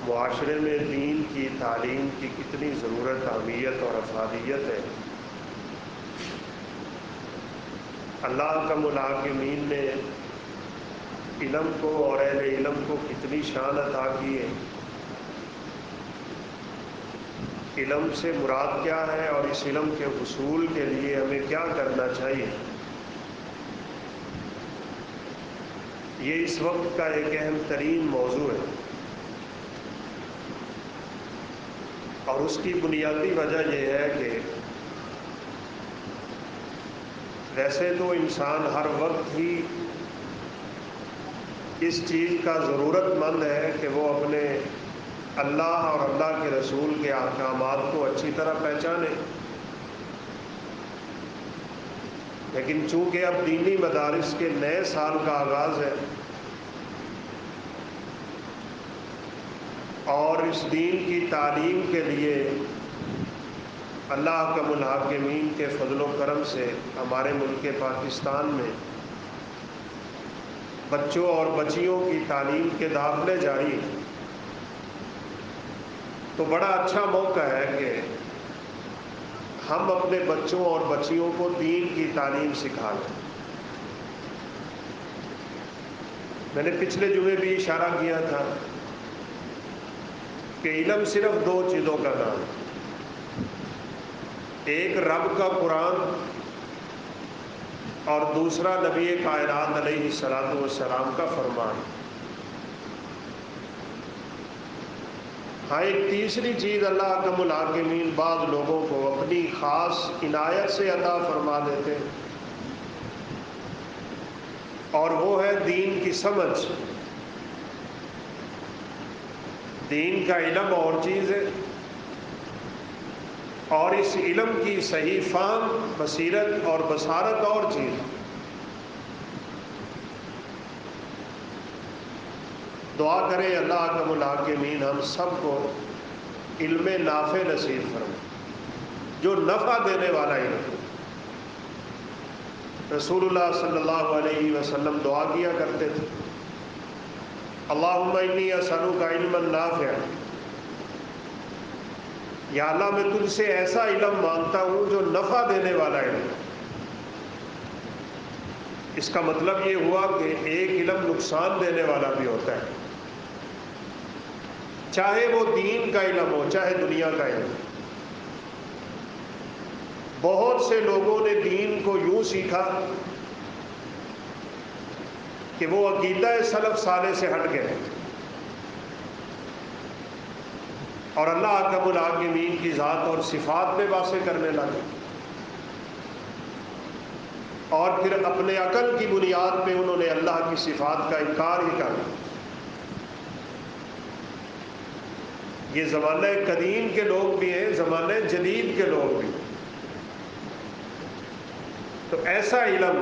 معاشرے میں دین کی تعلیم کی کتنی ضرورت، اہمیت اور افادیت ہے۔ اللہ کم الحاکمین نے علم کو اور اہل علم کو کتنی شان عطا کی ہے۔ علم سے مراد کیا ہے اور اس علم کے حصول کے لیے ہمیں کیا کرنا چاہیے، یہ اس وقت کا ایک اہم ترین موضوع ہے۔ اور اس کی بنیادی وجہ یہ ہے کہ ویسے تو انسان ہر وقت ہی اس چیز کا ضرورت مند ہے کہ وہ اپنے اللہ اور اللہ کے رسول کے احکامات کو اچھی طرح پہچانے، لیکن چونکہ اب دینی مدارس کے نئے سال کا آغاز ہے اور اس دین کی تعلیم کے لیے اللہ کم الحاکمین کے فضل و کرم سے ہمارے ملک پاکستان میں بچوں اور بچیوں کی تعلیم کے داخلے جاری ہیں، تو بڑا اچھا موقع ہے کہ ہم اپنے بچوں اور بچیوں کو دین کی تعلیم سکھا لیں۔ میں نے پچھلے جمعے بھی اشارہ کیا تھا کہ علم صرف دو چیزوں کا نام ہے، ایک رب کا قرآن اور دوسرا نبی کائنات علیہ الصلوۃ والسلام کا فرمان۔ ہاں، ایک تیسری چیز اللہ کم الحاکمین بعض لوگوں کو اپنی خاص عنایت سے عطا فرما دیتے ہیں، اور وہ ہے دین کی سمجھ۔ دین کا علم اور چیز ہے، اور اس علم کی صحیح فہم، بصیرت اور بصارت اور چیز۔ دعا کریں اللہ کم الحاکمین ہم سب کو علم نافع نصیب فرمائے، جو نفع دینے والا علم۔ رسول اللہ صلی اللہ علیہ وسلم دعا کیا کرتے تھے، اللہم انی اسألک علما نافعا، یا اللہ میں تجھ سے ایسا علم مانگتا ہوں جو نفع دینے والا علم۔ اس کا مطلب یہ ہوا کہ ایک علم نقصان دینے والا بھی ہوتا ہے، چاہے وہ دین کا علم ہو چاہے دنیا کا علم۔ بہت سے لوگوں نے دین کو یوں سیکھا کہ وہ عقیدہ سلف صالح سے ہٹ گئے اور اللہ کم الحاکمین کی ذات اور صفات میں باتیں کرنے لگے، اور پھر اپنے عقل کی بنیاد پہ انہوں نے اللہ کی صفات کا انکار ہی کر دیا۔ یہ زمانہ قدیم کے لوگ بھی ہیں، زمانہ جدید کے لوگ بھی۔ تو ایسا علم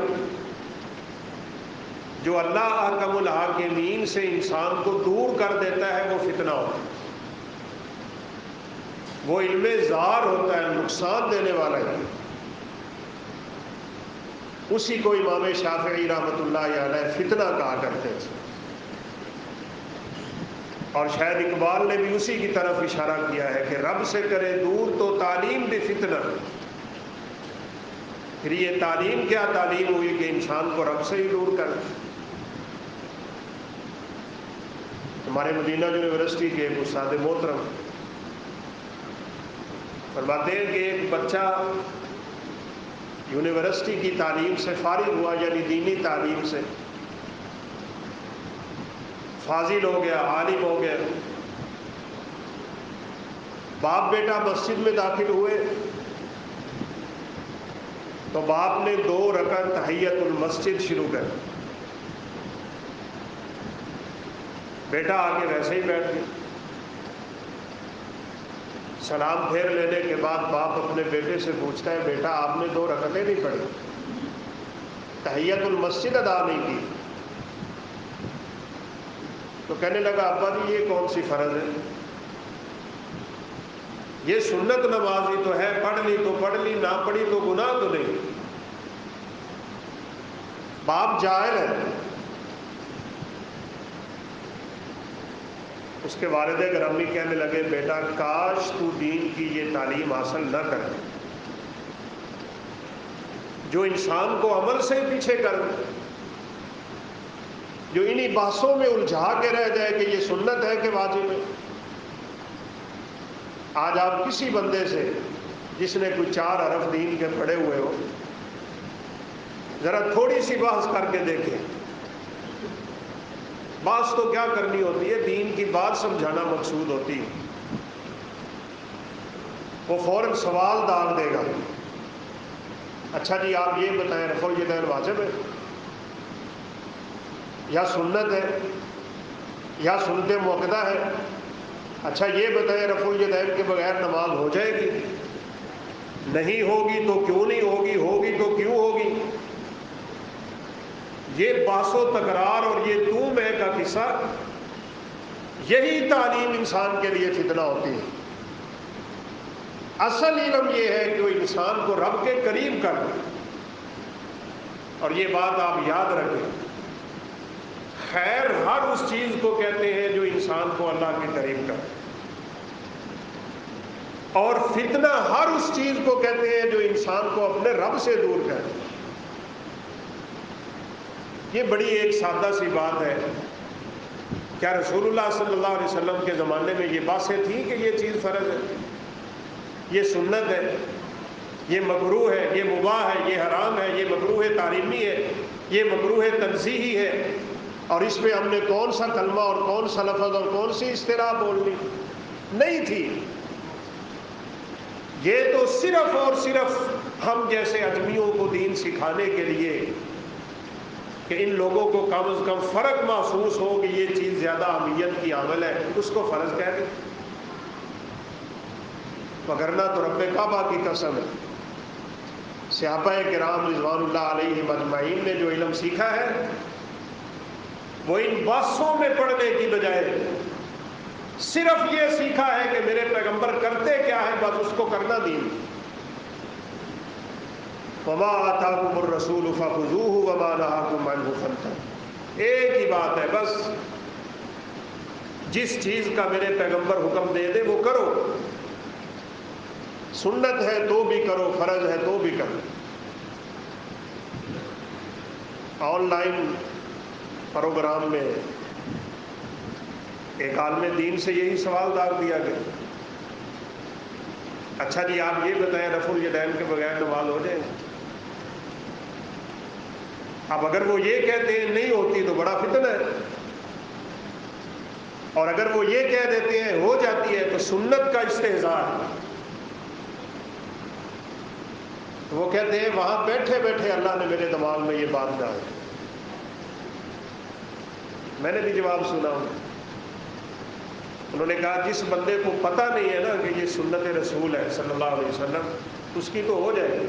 جو اللہ احکم الحاکمین سے انسان کو دور کر دیتا ہے وہ فتنہ ہوتا ہے، وہ علم زار ہوتا ہے، نقصان دینے والا علم۔ اسی کو امام شافعی رحمۃ اللہ علیہ فتنہ کہا کرتے تھے، اور شاید اقبال نے بھی اسی کی طرف اشارہ کیا ہے کہ رب سے کرے دور تو تعلیم بھی فتنہ۔ پھر یہ تعلیم کیا تعلیم ہوئی کہ انسان کو رب سے ہی دور کر۔ ہمارے مدینہ یونیورسٹی کے ایک استاد محترم فرماتے ہیں کہ ایک بچہ یونیورسٹی کی تعلیم سے فارغ ہوا، یعنی دینی تعلیم سے فاضل ہو گیا، عالم ہو گیا، باپ بیٹا مسجد میں داخل ہوئے تو باپ نے 2 رکعت تحیت المسجد شروع کر دی، بیٹا آگے ویسے ہی بیٹھ گیا۔ سلام پھیر لینے کے بعد باپ اپنے بیٹے سے پوچھتا ہے، بیٹا آپ نے 2 رکعتیں نہیں پڑھی، تحیت المسجد ادا نہیں کی؟ تو کہنے لگا، ابا جی یہ کون سی فرض ہے، یہ سنت نماز ہی تو ہے، پڑھ لی تو پڑھ لی، نہ پڑھی تو گناہ تو نہیں۔ باپ جاہل ہے، اس کے والد گرامی کہنے لگے بیٹا کاش تو دین کی یہ تعلیم حاصل نہ کرے جو انسان کو عمل سے پیچھے کر دے، جو انہی بحثوں میں الجھا کے رہ جائے کہ یہ سنت ہے کہ واجب ہے۔ آج آپ کسی بندے سے جس نے کوئی 4 حرف دین کے پڑھے ہوئے ہو ذرا تھوڑی سی بحث کر کے دیکھیں، بحث تو کیا کرنی ہوتی ہے، دین کی بات سمجھانا مقصود ہوتی ہے، وہ فوراً سوال داغ دے گا، اچھا جی آپ یہ بتائیں رفع الیدین واجب ہے یا سنت ہے یا سنت مؤکدہ ہے؟ اچھا یہ بتائیں رفع الیدین کے بغیر نماز ہو جائے گی؟ نہیں ہوگی تو کیوں نہیں ہوگی، ہوگی تو کیوں ہوگی؟ یہ بحث و تکرار اور یہ تو میں کا قصہ، یہی تعلیم انسان کے لیے فتنہ ہوتی ہے۔ اصل علم یہ ہے کہ وہ انسان کو رب کے قریب کر دے، اور یہ بات آپ یاد رکھیں، خیر ہر اس چیز کو کہتے ہیں جو انسان کو اللہ کے قریب کرے، اور فتنہ ہر اس چیز کو کہتے ہیں جو انسان کو اپنے رب سے دور کرے۔ یہ بڑی ایک سادہ سی بات ہے، کیا رسول اللہ صلی اللہ علیہ وسلم کے زمانے میں یہ باتیں تھیں کہ یہ چیز فرض ہے، یہ سنت ہے، یہ مکروہ ہے، یہ مباح ہے، یہ حرام ہے، یہ مکروہ تحریمی ہے، یہ مکروہ تنزیہی ہے، اور اس پہ ہم نے کون سا کلمہ اور کون سا لفظ اور کون سی اصطلاح بولنی؟ نہیں تھی۔ یہ تو صرف اور صرف ہم جیسے اجمیوں کو دین سکھانے کے لیے کہ ان لوگوں کو کم از کم فرق محسوس ہو کہ یہ چیز زیادہ اہمیت کی عمل ہے، اس کو فرض کہہ دیں، وگرنہ تو رب کعبہ کی قسم ہے، صحابہ کرام رضوان اللہ علیہم اجمعین نے جو علم سیکھا ہے وہ ان بحثوں میں پڑھنے کی بجائے صرف یہ سیکھا ہے کہ میرے پیغمبر کرتے کیا ہے، بس اس کو کرنا دین۔ وما آتاکم الرسول فخذوہ وما نہاکم عنہ فانتہوا، ایک ہی بات ہے بس، جس چیز کا میرے پیغمبر حکم دے دے وہ کرو، سنت ہے تو بھی کرو، فرض ہے تو بھی کرو۔ آن لائن پروگرام میں ایک عالم دین سے یہی سوال داغ دیا گیا، اچھا جی آپ یہ بتائیں رفع الیدین کے بغیر نماز ہو جائے؟ اب اگر وہ یہ کہتے ہیں نہیں ہوتی تو بڑا فتنہ ہے، اور اگر وہ یہ کہہ دیتے ہیں ہو جاتی ہے تو سنت کا استہزاء ہے۔ تو وہ کہتے ہیں وہاں بیٹھے بیٹھے اللہ نے میرے دماغ میں یہ بات ڈال دی۔ میں نے بھی جواب سنا، انہوں نے کہا جس بندے کو پتہ نہیں ہے نا کہ یہ سنت رسول ہے صلی اللہ علیہ وسلم، اس کی تو ہو جائے گی،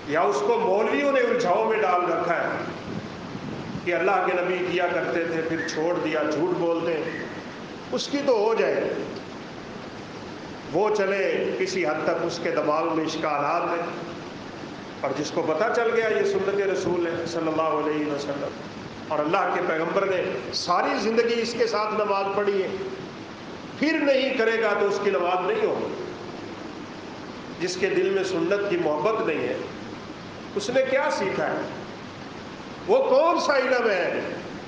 یا اس کو مولویوں نے الجھاؤ میں ڈال رکھا ہے کہ اللہ کے نبی کیا کرتے تھے پھر چھوڑ دیا، جھوٹ بولتے ہیں، اس کی تو ہو جائے، وہ چلے کسی حد تک اس کے دماغ میں اشکالات ہیں، اور جس کو پتہ چل گیا یہ سنت رسول ہے صلی اللہ علیہ وسلم اور اللہ کے پیغمبر نے ساری زندگی اس کے ساتھ نماز پڑھی ہے، پھر نہیں کرے گا تو اس کی نماز نہیں ہوگی۔ جس کے دل میں سنت کی محبت نہیں ہے اس نے کیا سیکھا ہے؟ وہ کون سا علم ہے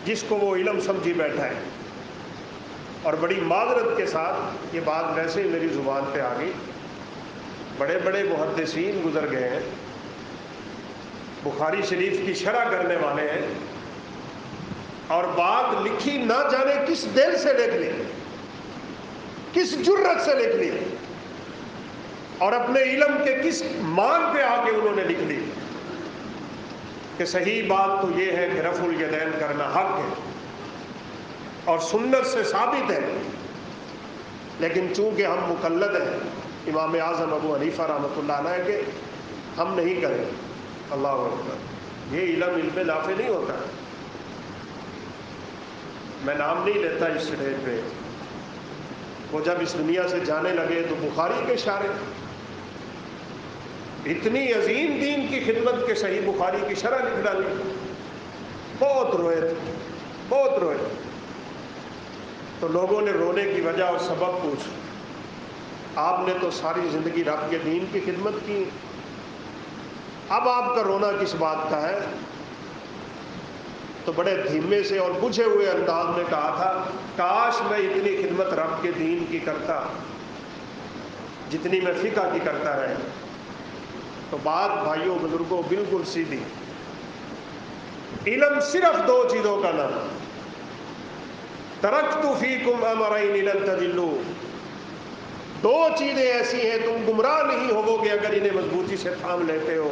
جس کو وہ علم سمجھی بیٹھا ہے؟ اور بڑی معذرت کے ساتھ یہ بات ویسے ہی میری زبان پہ آ گئی، بڑے بڑے محدثین گزر گئے ہیں، بخاری شریف کی شرح کرنے والے ہیں، اور بات لکھی نہ جانے کس دل سے لکھ لی، کس جرت سے لکھ لی، اور اپنے علم کے کس مان پہ آ کے انہوں نے لکھ لی کہ صحیح بات تو یہ ہے کہ رفع الیدین کرنا حق ہے اور سنت سے ثابت ہے، لیکن چونکہ ہم مقلد ہیں امام اعظم ابو حنیفہ رحمۃ اللہ علیہ کے، ہم نہیں کریں۔ اللہ اکبر، یہ علم نافع نہیں ہوتا۔ میں نام نہیں لیتا اس اسٹیج پہ، وہ جب اس دنیا سے جانے لگے تو بخاری کے شارح، اتنی عظیم دین کی خدمت کے صحیح بخاری کی شرح لکھ ڈالی، بہت روئے تھے، بہت روئے۔ تو لوگوں نے رونے کی وجہ اور سبب پوچھ، آپ نے تو ساری زندگی رب کے دین کی خدمت کی، اب آپ کا رونا کس بات کا ہے؟ تو بڑے دھیمے سے اور بجھے ہوئے انداز میں کہا تھا، کاش میں اتنی خدمت رب کے دین کی کرتا جتنی میں فقہ کی کرتا رہے۔ تو بات بھائیوں بزرگوں بالکل سیدھی، علم صرف دو چیزوں کا نام، ترکت فیکم امرین لن تضلوا، دو چیزیں ایسی ہیں تم گمراہ نہیں ہوو گے اگر انہیں مضبوطی سے تھام لیتے ہو،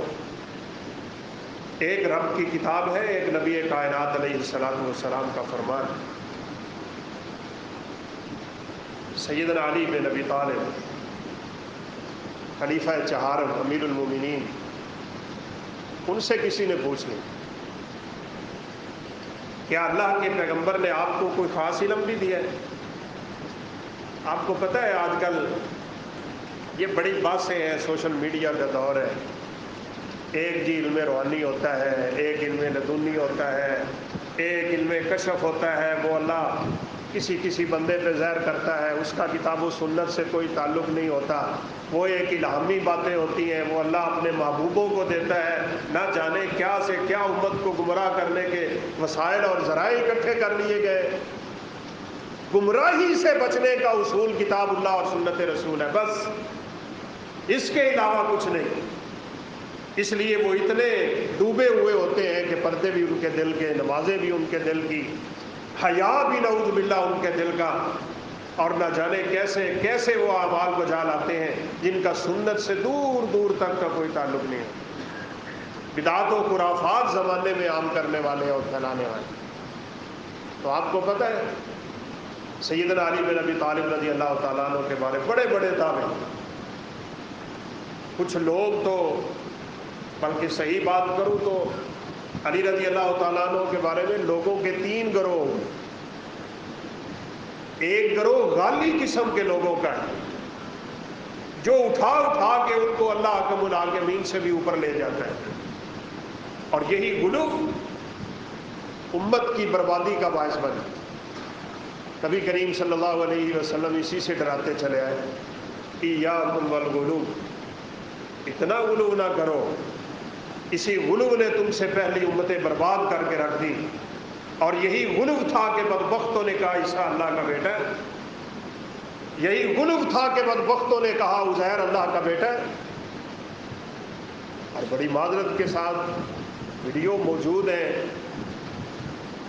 ایک رب کی کتاب ہے، ایک نبی کائنات علیہ الصلوۃ والسلام کا فرمان۔ سیدنا علی بن ابی طالب خلیفہ چہارم امیر المومنین، ان سے کسی نے پوچھ لی، کیا اللہ کے پیغمبر نے آپ کو کوئی خاص علم بھی دیا ہے؟ آپ کو پتہ ہے آج کل یہ بڑی باتیں ہیں، سوشل میڈیا کا دور ہے، ایک جی علم روحانی ہوتا ہے، ایک علم لدنی ہوتا ہے، ایک علم کشف ہوتا ہے، وہ اللہ کسی بندے پہ ظاہر کرتا ہے، اس کا کتاب و سنت سے کوئی تعلق نہیں ہوتا، وہ ایک الہامی باتیں ہوتی ہیں، وہ اللہ اپنے محبوبوں کو دیتا ہے، نہ جانے کیا سے کیا امت کو گمراہ کرنے کے وسائل اور ذرائع اکٹھے کر لیے گئے۔ گمراہی سے بچنے کا اصول کتاب اللہ اور سنت رسول ہے، بس اس کے علاوہ کچھ نہیں۔ اس لیے وہ اتنے ڈوبے ہوئے ہوتے ہیں کہ پردے بھی ان کے دل کے، نمازیں بھی ان کے دل کی، حیا بھی نعوذ باللہ ان کے دل کا، اور نہ جانے کیسے کیسے وہ اعمال کو جا لاتے ہیں جن کا سنت سے دور دور تک کا کوئی تعلق نہیں ہے، بدعات و خرافات زمانے میں عام کرنے والے اور پھیلانے والے۔ تو آپ کو پتہ ہے سیدنا علی بن ابی طالب رضی اللہ تعالیٰ عنہ کے بارے بڑے بڑے دعوے، کچھ لوگ تو، بلکہ صحیح بات کروں تو علی رضی اللہ تعالیٰ عنہ کے بارے میں لوگوں کے تین گروہ، ایک گروہ غالی قسم کے لوگوں کا ہے جو اٹھا اٹھا کے ان کو اللہ اکرم العالمین سے بھی اوپر لے جاتا ہے، اور یہی غلو امت کی بربادی کا باعث بنا۔ نبی کریم صلی اللہ علیہ وسلم اسی سے ڈراتے چلے آئے، ایاکم والغلو، اتنا غلو نہ کرو، اسی غلو نے تم سے پہلی امتیں برباد کر کے رکھ دی، اور یہی غلو تھا کہ بدبختوں نے کہا عیسیٰ اللہ کا بیٹا ہے، یہی غلو تھا کہ بدبختوں نے کہا عزیر اللہ کا بیٹا ہے۔ اور بڑی معذرت کے ساتھ ویڈیو موجود ہے،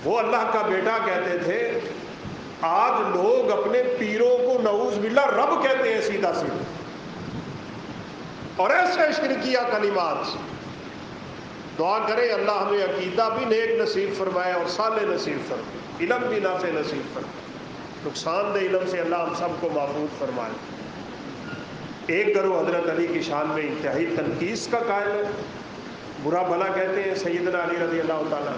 وہ اللہ کا بیٹا کہتے تھے، آج لوگ اپنے پیروں کو نعوذ باللہ رب کہتے ہیں سیدھا سیدھا، اور ایسے شرکیہ کلمات۔ دعا کریں اللہ ہمیں عقیدہ بھی نیک نصیب فرمائے اور صالح نصیب فرمائے، علم بھی نافع نصیب فرمائے، نقصان دہ علم سے اللہ ہم سب کو محفوظ فرمائے۔ ایک گروہ حضرت علی کی شان میں انتہائی تنقیس کا قائل ہے، برا بھلا کہتے ہیں سیدنا علی رضی اللہ تعالیٰ،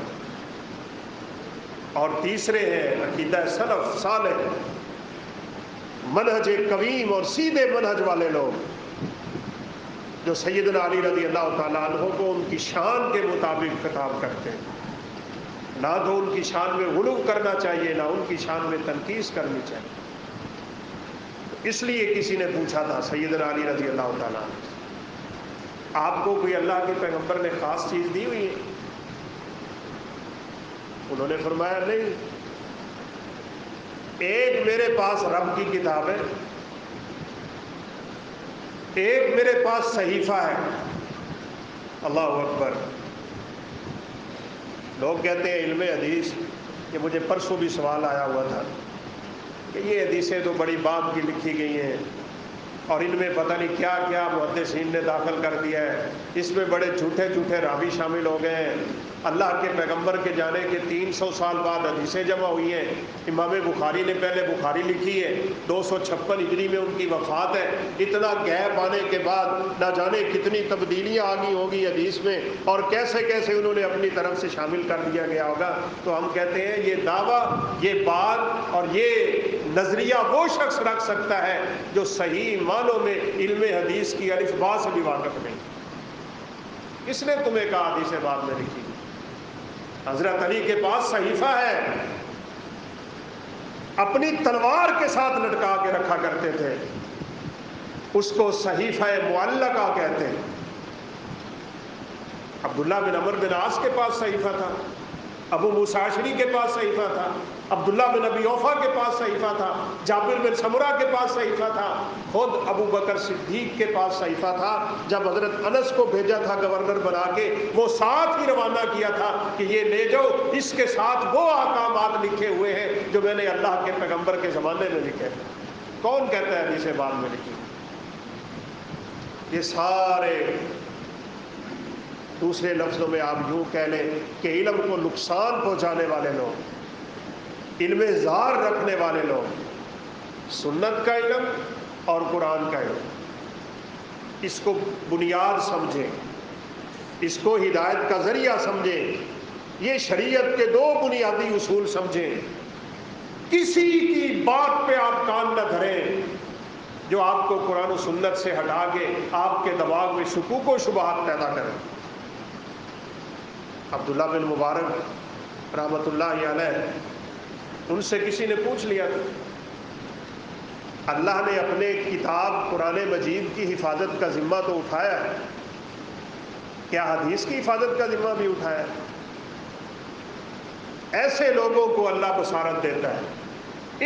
اور تیسرے ہیں عقیدہ سلف صالح، منہج قویم اور سیدھے منہج والے لوگ جو سیدنا علی رضی اللہ تعالیٰ عنہ کو ان کی شان کے مطابق خطاب کرتے ہیں، نہ تو ان کی شان میں غلو کرنا چاہیے، نہ ان کی شان میں تنقیس کرنی چاہیے۔ اس لیے کسی نے پوچھا تھا سیدنا علی رضی اللہ تعالیٰ عنہ، آپ کو کوئی اللہ کے پیغمبر نے خاص چیز دی ہوئی ہے؟ انہوں نے فرمایا نہیں، ایک میرے پاس رب کی کتاب ہے، ایک میرے پاس صحیفہ ہے۔ اللہ اکبر۔ لوگ کہتے ہیں علم حدیث، کہ مجھے پرسوں بھی سوال آیا ہوا تھا کہ یہ حدیثیں تو بڑی بات کی لکھی گئی ہیں، اور ان میں پتہ نہیں کیا کیا محدثین نے داخل کر دیا ہے، اس میں بڑے جھوٹے جھوٹے راوی شامل ہو گئے ہیں، اللہ کے پیغمبر کے جانے کے 300 سال بعد حدیثیں جمع ہوئی ہیں، امام بخاری نے پہلے بخاری لکھی ہے، 256 ہجری میں ان کی وفات ہے، اتنا گیپ آنے کے بعد نہ جانے کتنی تبدیلیاں آ گئی ہوگی حدیث میں، اور کیسے کیسے انہوں نے اپنی طرف سے شامل کر دیا گیا ہوگا۔ تو ہم کہتے ہیں یہ دعویٰ، یہ بات اور یہ نظریہ وہ شخص رکھ سکتا ہے جو صحیح معنوں میں علم حدیث کی الف با سے بھی واقف نہیں۔ کس نے تمہیں کہا حدیث بعد میں لکھی؟ حضرت علی کے پاس صحیفہ ہے، اپنی تلوار کے ساتھ لٹکا کے رکھا کرتے تھے، اس کو صحیفہ معلقہ کہتے ہیں۔ عبداللہ بن عمرو بن عاص کے پاس صحیفہ تھا، ابو موسیٰ اشعری کے پاس صحیفہ تھا، عبداللہ بن ابی اوفا کے پاس صحیفہ تھا، جابر بن سمرہ کے پاس صحیفہ تھا، خود ابو بکر صدیق کے پاس صحیفہ تھا۔ جب حضرت انس کو بھیجا تھا گورنر بنا کے، وہ ساتھ ہی روانہ کیا تھا کہ یہ لے جاؤ، اس کے ساتھ وہ احکامات لکھے ہوئے ہیں جو میں نے اللہ کے پیغمبر کے زمانے میں لکھے۔ کون کہتا ہے حدیث بعد میں لکھی؟ یہ سارے، دوسرے لفظوں میں آپ یوں کہہ لیں کہ علم کو نقصان پہنچانے والے لوگ، علم زار رکھنے والے لوگ، سنت کا علم اور قرآن کا علم، اس کو بنیاد سمجھیں، اس کو ہدایت کا ذریعہ سمجھیں، یہ شریعت کے 2 بنیادی اصول سمجھیں۔ کسی کی بات پہ آپ کان نہ دھریں جو آپ کو قرآن و سنت سے ہٹا کے آپ کے دماغ میں شکوک و شبہات پیدا کرے۔ عبداللہ بن مبارک رحمۃ اللہ علیہ، ان سے کسی نے پوچھ لیا تھا، اللہ نے اپنے کتاب قرآن مجید کی حفاظت کا ذمہ تو اٹھایا ہے، کیا حدیث کی حفاظت کا ذمہ بھی اٹھایا ہے؟ ایسے لوگوں کو اللہ بصارت دیتا ہے،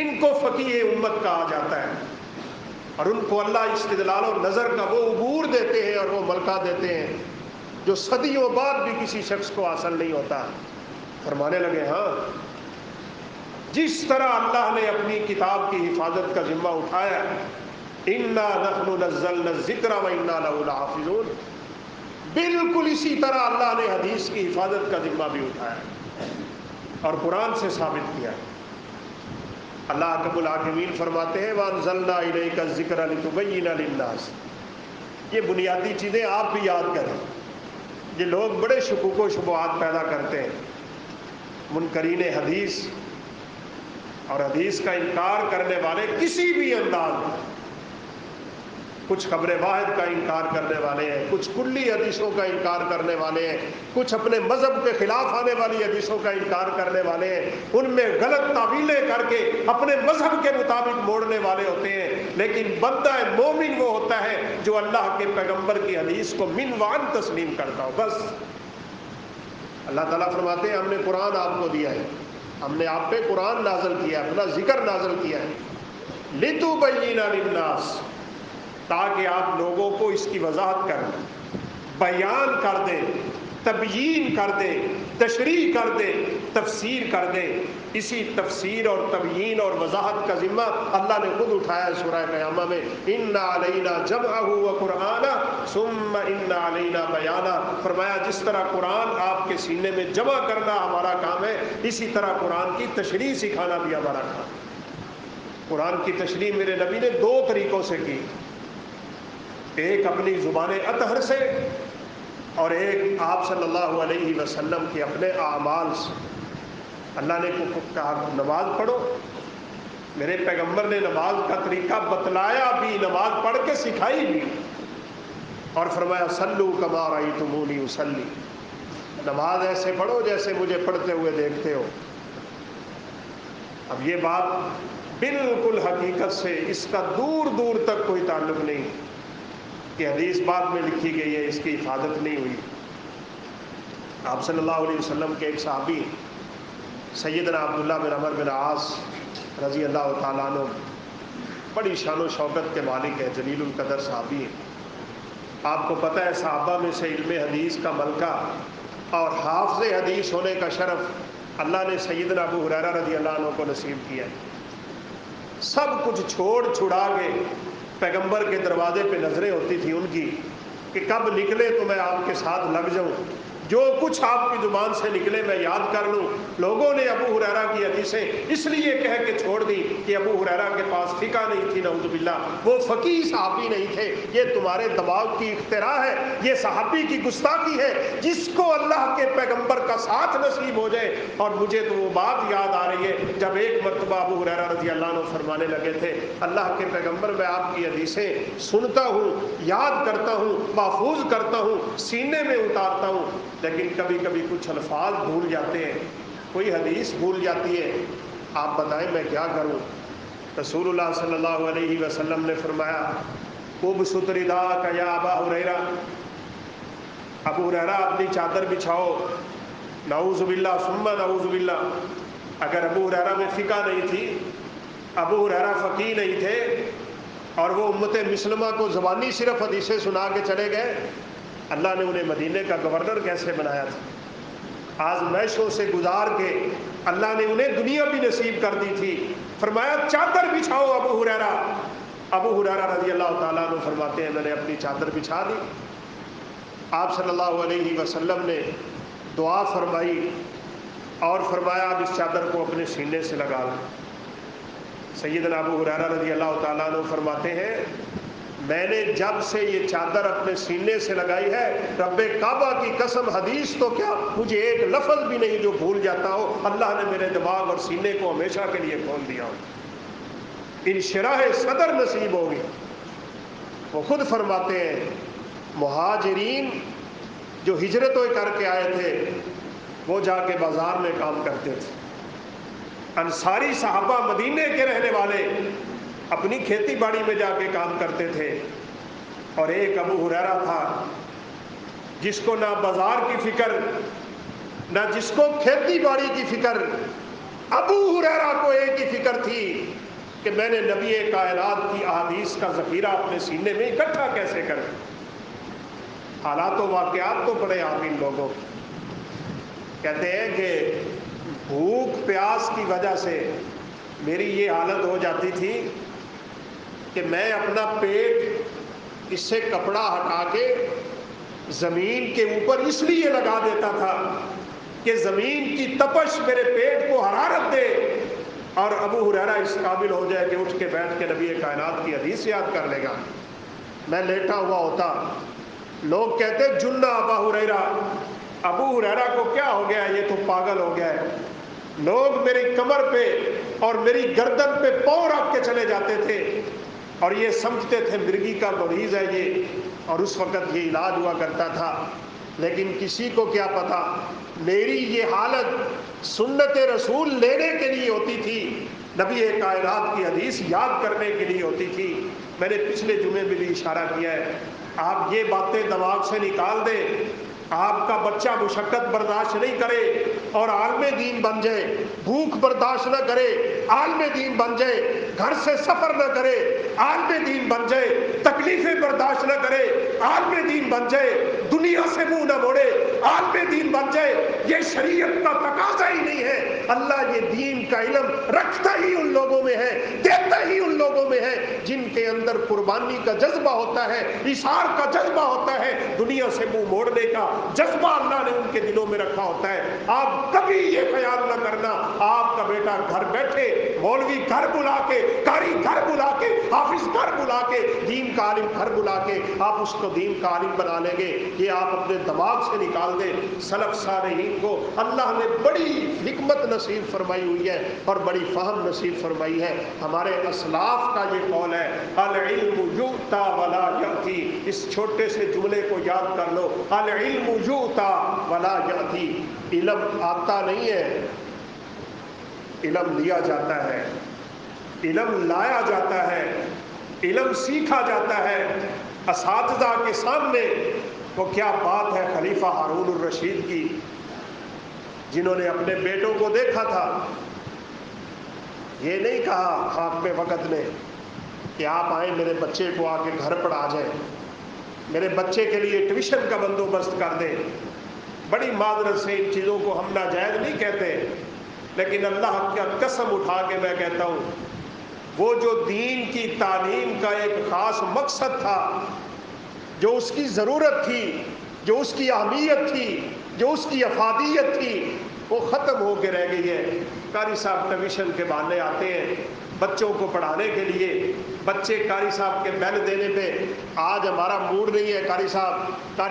ان کو فقیہ امت کہا جاتا ہے، اور ان کو اللہ استدلال و نظر کا وہ عبور دیتے ہیں اور وہ ملکہ دیتے ہیں جو صدیوں بعد بھی کسی شخص کو حاصل نہیں ہوتا۔ فرمانے لگے، ہاں، جس طرح اللہ نے اپنی کتاب کی حفاظت کا ذمہ اٹھایا، انا نحن نزلنا الذکر وانا لہ لحافظون، بالکل اسی طرح اللہ نے حدیث کی حفاظت کا ذمہ بھی اٹھایا اور قرآن سے ثابت کیا۔ اللہ رب العالمین فرماتے ہیں وَأَنزَلْنَا إِلَيْكَ الذِّكْرَ لِتُبَيِّنَ لِلنَّاسِ۔ یہ بنیادی چیزیں آپ بھی یاد کریں۔ یہ لوگ بڑے شکوک و شبہات پیدا کرتے ہیں، منکرین حدیث اور حدیث کا انکار کرنے والے کسی بھی انداز میں، کچھ خبر واحد کا انکار کرنے والے ہیں، کچھ کلی حدیثوں کا انکار کرنے والے ہیں، کچھ اپنے مذہب کے خلاف آنے والی حدیثوں کا انکار کرنے والے ہیں، ان میں غلط تعویلیں کر کے اپنے مذہب کے مطابق موڑنے والے ہوتے ہیں۔ لیکن بندہ مومن وہ ہوتا ہے جو اللہ کے پیغمبر کی حدیث کو من وعن تسلیم کرتا ہو۔ بس اللہ تعالیٰ فرماتے ہیں ہم نے قرآن آپ کو دیا ہے، ہم نے آپ پہ قرآن نازل کیا ہے، اپنا ذکر نازل کیا ہے، لِتُبَيِّنَ لِلنَّاسِ، تاکہ آپ لوگوں کو اس کی وضاحت کر دیں، بیان کر دیں، تبیین کر دیں، تشریح کر دیں، تفسیر کر دیں۔ اسی تفسیر اور تبیین اور وضاحت کا ذمہ اللہ نے خود اٹھایا ہے سورہ قیامہ میں، اِنَّ عَلَيْنَا جَمْعَهُ وَقُرْآنَهُ ثُمَّ إِنَّ عَلَيْنَا بَيَانَهُ۔ فرمایا جس طرح قرآن آپ کے سینے میں جمع کرنا ہمارا کام ہے، اسی طرح قرآن کی تشریح سکھانا بھی ہمارا کام ہے۔ قرآن کی تشریح میرے نبی نے 2 طریقوں سے کی، ایک اپنی زبان اطہر سے اور ایک آپ صلی اللہ علیہ وسلم کے اپنے اعمال سے۔ اللہ نے کہا نماز پڑھو، میرے پیغمبر نے نماز کا طریقہ بتلایا بھی، نماز پڑھ کے سکھائی بھی، اور فرمایا صلو کما رأیتمونی اصلی، نماز ایسے پڑھو جیسے مجھے پڑھتے ہوئے دیکھتے ہو۔ اب یہ بات بالکل حقیقت سے اس کا دور دور تک کوئی تعلق نہیں کہ حدیث بعد میں لکھی گئی ہے، اس کی حفاظت نہیں ہوئی۔ آپ صلی اللہ علیہ وسلم کے ایک صحابی سیدنا عبداللہ بن عمرو بن عاص رضی اللہ تعالیٰ عنہ، بڑی شان و شوکت کے مالک ہیں، جلیل القدر صحابی ہیں۔ آپ کو پتہ ہے صحابہ میں سے علم حدیث کا ملکہ اور حافظ حدیث ہونے کا شرف اللہ نے سیدنا ابو ہریرہ رضی اللہ عنہ کو نصیب کیا ہے۔ سب کچھ چھوڑ چھڑا کے پیغمبر کے دروازے پہ نظریں ہوتی تھی ان کی کہ کب نکلے تو میں آپ کے ساتھ لگ جاؤں، جو کچھ آپ کی زبان سے نکلے میں یاد کر لوں۔ لوگوں نے ابو ہریرہ کی حدیثیں اس لیے کہہ کے چھوڑ دی کہ ابو ہریرہ کے پاس فقہ نہیں تھی، نعوذ باللہ، وہ فقیہ صحابی نہیں تھے۔ یہ تمہارے دماغ کی اختراع ہے، یہ صحابی کی گستاخی ہے۔ جس کو اللہ کے پیغمبر کا ساتھ نصیب ہو جائے، اور مجھے تو وہ بات یاد آ رہی ہے جب ایک مرتبہ ابو ہریرہ رضی اللہ عنہ فرمانے لگے تھے، اللہ کے پیغمبر میں آپ کی حدیثیں سنتا ہوں، یاد کرتا ہوں، محفوظ کرتا ہوں، سینے میں اتارتا ہوں، لیکن کبھی کبھی کچھ الفاظ بھول جاتے ہیں، کوئی حدیث بھول جاتی ہے، آپ بتائیں میں کیا کروں؟ رسول اللہ صلی اللہ علیہ وسلم نے فرمایا ابسط رداءک یا ابا ہریرہ، ابو ہریرہ اپنی چادر بچھاؤ۔ نعوذ باللہ ثم نعوذ باللہ، اگر ابو ہریرہ میں فقہ نہیں تھی، ابو ہریرہ فقیہ نہیں تھے، اور وہ امت مسلمہ کو زبانی صرف حدیثیں سنا کے چلے گئے، اللہ نے انہیں مدینے کا گورنر کیسے بنایا تھا؟ آزمائشوں سے گزار کے اللہ نے انہیں دنیا بھی نصیب کر دی تھی۔ فرمایا چادر بچھاؤ ابو ہریرہ۔ ابو ہریرہ رضی اللہ تعالیٰ عنہ فرماتے ہیں میں نے اپنی چادر بچھا دی۔ آپ صلی اللہ علیہ وسلم نے دعا فرمائی اور فرمایا اب اس چادر کو اپنے سینے سے لگا لیں۔ سیدنا ابو ہریرہ رضی اللہ تعالیٰ عنہ فرماتے ہیں میں نے جب سے یہ چادر اپنے سینے سے لگائی ہے، رب کعبہ کی قسم حدیث تو کیا مجھے ایک لفظ بھی نہیں جو بھول جاتا ہو، اللہ نے میرے دماغ اور سینے کو ہمیشہ کے لیے کھول دیا ہو، انشراح صدر نصیب ہوگی۔ وہ خود فرماتے ہیں مہاجرین جو ہجرتیں کر کے آئے تھے وہ جا کے بازار میں کام کرتے تھے، انصاری صحابہ مدینے کے رہنے والے اپنی کھیتی باڑی میں جا کے کام کرتے تھے، اور ایک ابو ہریرہ تھا جس کو نہ بازار کی فکر نہ جس کو کھیتی باڑی کی فکر، ابو ہریرہ کو ایک ہی فکر تھی کہ میں نے نبی کائنات کی احادیث کا ذخیرہ اپنے سینے میں اکٹھا کیسے کروں۔ حالات و واقعات تو پڑے آپ ان لوگوں کی، کہتے ہیں کہ بھوک پیاس کی وجہ سے میری یہ حالت ہو جاتی تھی کہ میں اپنا پیٹ اس سے کپڑا ہٹا کے زمین کے اوپر اس لیے لگا دیتا تھا کہ زمین کی تپش میرے پیٹ کو حرارت دے، اور ابو ہریرہ اس قابل ہو جائے کہ اٹھ کے بیٹھ کے نبی کائنات کی حدیث یاد کر لے گا۔ میں لیٹا ہوا ہوتا، لوگ کہتے جنا ابا ہریرہ، ابو ہریرہ کو کیا ہو گیا، یہ تو پاگل ہو گیا ہے۔ لوگ میری کمر پہ اور میری گردن پہ پاؤں رکھ کے چلے جاتے تھے اور یہ سمجھتے تھے مرگی کا مریض ہے یہ، اور اس وقت یہ علاج ہوا کرتا تھا، لیکن کسی کو کیا پتا میری یہ حالت سنت رسول لینے کے لیے ہوتی تھی، نبی کائنات کی حدیث یاد کرنے کے لیے ہوتی تھی۔ میں نے پچھلے جمعے میں بھی اشارہ کیا ہے، آپ یہ باتیں دماغ سے نکال دیں، آپ کا بچہ مشقت برداشت نہیں کرے اور عالم دین بن جائے، بھوک برداشت نہ کرے عالم دین بن جائے، گھر سے سفر نہ کرے عالم دین بن جائے، تکلیفیں برداشت نہ کرے عالم دین بن جائے، دنیا سے منہ نہ موڑے عالم دین بن جائے، یہ شریعت کا تقاضا ہی نہیں ہے۔ اللہ یہ دین کا علم رکھتا ہی ان لوگوں میں ہے، دیتا ہی ان لوگوں میں ہے جن کے اندر قربانی کا جذبہ ہوتا ہے، ایثار کا جذبہ ہوتا ہے، دنیا سے منہ موڑنے کا جذبہ اللہ نے ان کے دلوں میں رکھا ہوتا ہے۔ آپ کبھی یہ خیال نہ کرنا آپ کا بیٹا گھر بیٹھے مولوی گھر بلا کے، قاری گھر بلا کے، حافظ گھر بلا کے، دین کا عالم گھر بلا کے آپ اس کو دین کا عالم بنا لیں گے، یہ آپ اپنے دماغ سے نکال دیں۔ سلف صالحین کو اللہ نے بڑی حکمت نصیب فرمائی ہوئی ہے اور بڑی فہم نصیب فرمائی ہے۔ ہمارے اسلاف کا یہ قول ہے العلم یؤتی ولا یأتی، اس چھوٹے سے جملے کو یاد کر لو، العلم یؤتی ولا یأتی، علم آتا نہیں ہے، علم لیا جاتا ہے، علم لایا جاتا ہے، علم سیکھا جاتا ہے۔ اساتذہ کے سامنے وہ کیا بات ہے خلیفہ ہارون الرشید کی، جنہوں نے اپنے بیٹوں کو دیکھا تھا، یہ نہیں کہا خاک میں وقت نے کہ آپ آئیں میرے بچے کو آ کے گھر پڑھا جائیں، میرے بچے کے لیے ٹیوشن کا بندوبست کر دیں۔ بڑی معذرت سے ان چیزوں کو ہم ناجائز نہیں کہتے، لیکن اللہ کا قسم اٹھا کے میں کہتا ہوں وہ جو دین کی تعلیم کا ایک خاص مقصد تھا، جو اس کی ضرورت تھی، جو اس کی اہمیت تھی، جو اس کی افادیت تھی، وہ ختم ہو کے رہ گئی ہے۔ قاری صاحب ٹیوشن کے بہانے آتے ہیں بچوں کو پڑھانے کے لیے، بچے قاری صاحب کے بیل دینے پہ آج ہمارا موڈ نہیں ہے قاری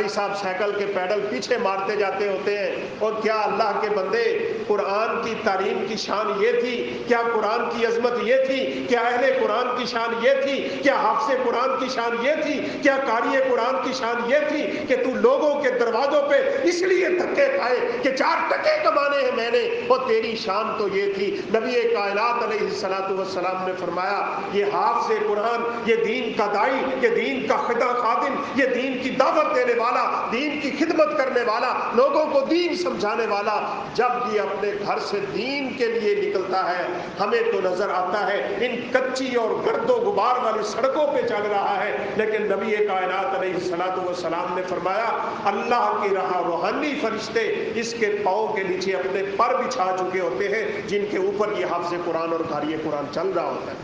صاحب سائیکل کے پیڈل پیچھے مارتے جاتے ہوتے ہیں، اور کیا اللہ کے بندے قرآن کی تعلیم کی شان یہ تھی؟ کیا قرآن کی عظمت یہ تھی؟ کیا اہل قرآن کی شان یہ تھی؟ کیا حافظ قرآن کی شان یہ تھی؟ کیا قاری قرآن کی شان یہ تھی کہ تو لوگوں کے دروازوں پہ اس لیے دھکے کھائے کہ 4 ٹکے کمانے ہیں میں نے؟ اور تیری شان تو یہ تھی۔ نبی کائنات علیہ الصلوۃ والسلام نے فرمایا یہ حافظ قرآن، یہ دین کا داعی، یہ دین کا خادم، یہ دین کی دعوت دینے والا، دین کی خدمت کرنے والا، لوگوں کو دین سمجھانے والا، جب یہ اپنے گھر سے دین کے لیے نکلتا ہے ہمیں تو نظر آتا ہے ان کچی اور گرد و غبار والی سڑکوں پہ چل رہا ہے، لیکن نبی کائنات علیہ الصلوۃ والسلام نے فرمایا اللہ کی راہ روحانی فرشتے اس کے پاؤں کے نیچے اپنے پر بچھا چکے ہوتے ہیں جن کے اوپر یہ حافظ قرآن اور قاری قرآن چل رہا ہوتا ہے،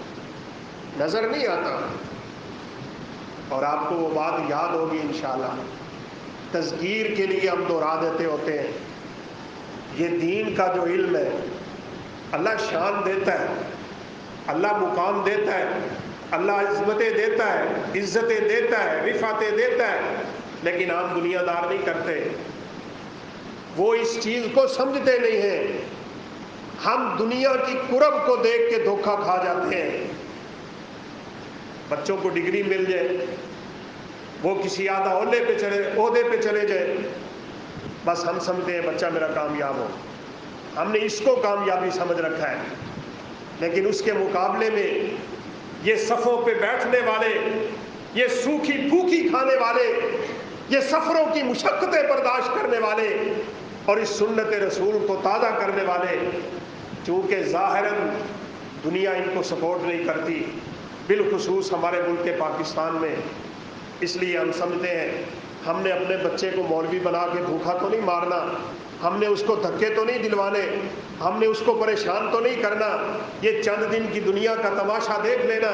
نظر نہیں آتا۔ اور آپ کو وہ بات یاد ہوگی انشاءاللہ، تذکیر کے لیے ہم دوہرا دیتے ہوتے ہیں، یہ دین کا جو علم ہے اللہ شان دیتا ہے، اللہ مقام دیتا ہے، اللہ عظمتیں دیتا ہے، عزتیں دیتا ہے، رفعتیں دیتا ہے، لیکن عام دنیا دار نہیں کرتے، وہ اس چیز کو سمجھتے نہیں ہیں۔ ہم دنیا کی قرب کو دیکھ کے دھوکہ کھا جاتے ہیں۔ بچوں کو ڈگری مل جائے، وہ کسی عہدے پہ چلے جائے، بس ہم سمجھتے ہیں بچہ میرا کامیاب ہو، ہم نے اس کو کامیابی سمجھ رکھا ہے، لیکن اس کے مقابلے میں یہ صفوں پہ بیٹھنے والے، یہ سوکھی بھوکی کھانے والے، یہ سفروں کی مشقتیں برداشت کرنے والے اور اس سنت رسول کو تازہ کرنے والے، چونکہ ظاہراً دنیا ان کو سپورٹ نہیں کرتی، بالخصوص ہمارے ملک پاکستان میں، اس لیے ہم سمجھتے ہیں ہم نے اپنے بچے کو مولوی بنا کے بھوکا تو نہیں مارنا، ہم نے اس کو دھکے تو نہیں دلوانے، ہم نے اس کو پریشان تو نہیں کرنا، یہ چند دن کی دنیا کا تماشا دیکھ لینا،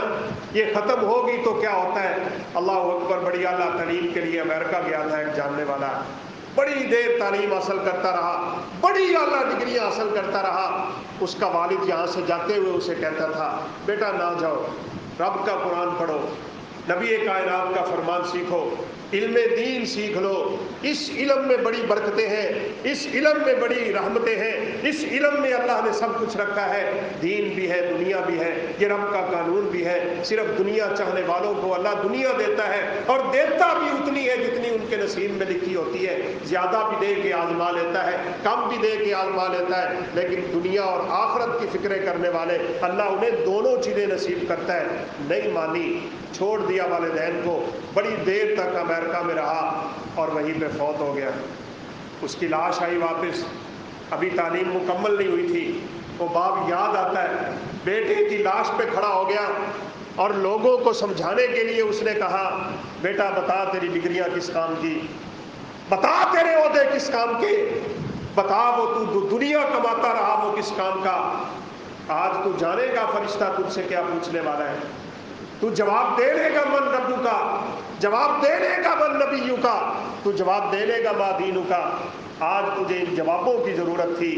یہ ختم ہوگی تو کیا ہوتا ہے۔ اللہ اکبر، بڑی اعلیٰ تعلیم کے لیے امریکہ گیا تھا ایک جاننے والا، بڑی دیر تعلیم حاصل کرتا رہا، بڑی اعلیٰ ڈگریاں حاصل کرتا رہا، اس کا والد یہاں سے جاتے ہوئے اسے کہتا تھا بیٹا نہ جاؤ، رب کا قرآن پڑھو، نبی کائنات کا فرمان سیکھو، علم دین سیکھ لو، اس علم میں بڑی برکتیں ہیں، اس علم میں بڑی رحمتیں ہیں، اس علم میں اللہ نے سب کچھ رکھا ہے، دین بھی ہے، دنیا بھی ہے، یہ رب کا قانون بھی ہے، صرف دنیا چاہنے والوں کو اللہ دنیا دیتا ہے اور دیتا بھی اتنی ہے جتنی ان کے نصیب میں لکھی ہوتی ہے، زیادہ بھی دے کے آزما لیتا ہے، کم بھی دے کے آزما لیتا ہے، لیکن دنیا اور آخرت کی فکریں کرنے والے اللہ انہیں دونوں چیزیں نصیب کرتا ہے۔ نہیں مانی، چھوڑ دیا والدین کو، بڑی دیر تک امریکہ میں رہا اور وہیں پہ فوت ہو گیا۔ اس کی لاش آئی واپس، ابھی تعلیم مکمل نہیں ہوئی تھی، وہ باپ یاد آتا ہے، بیٹے کی لاش پہ کھڑا ہو گیا اور لوگوں کو سمجھانے کے لیے اس نے کہا بیٹا بتا تیری ڈگریاں کس کام کی، بتا تیرے عہدے کس کام کے، بتا وہ تو دنیا کماتا رہا وہ کس کام کا، آج تو جانے گا فرشتہ تجھ سے کیا پوچھنے والا ہے، تو جواب دے لے گا من ربو کا، جواب دے لے گا من نبیوں کا، تو جواب دے لے گا ما دینوں کا۔ آج تجھے ان جوابوں کی ضرورت تھی،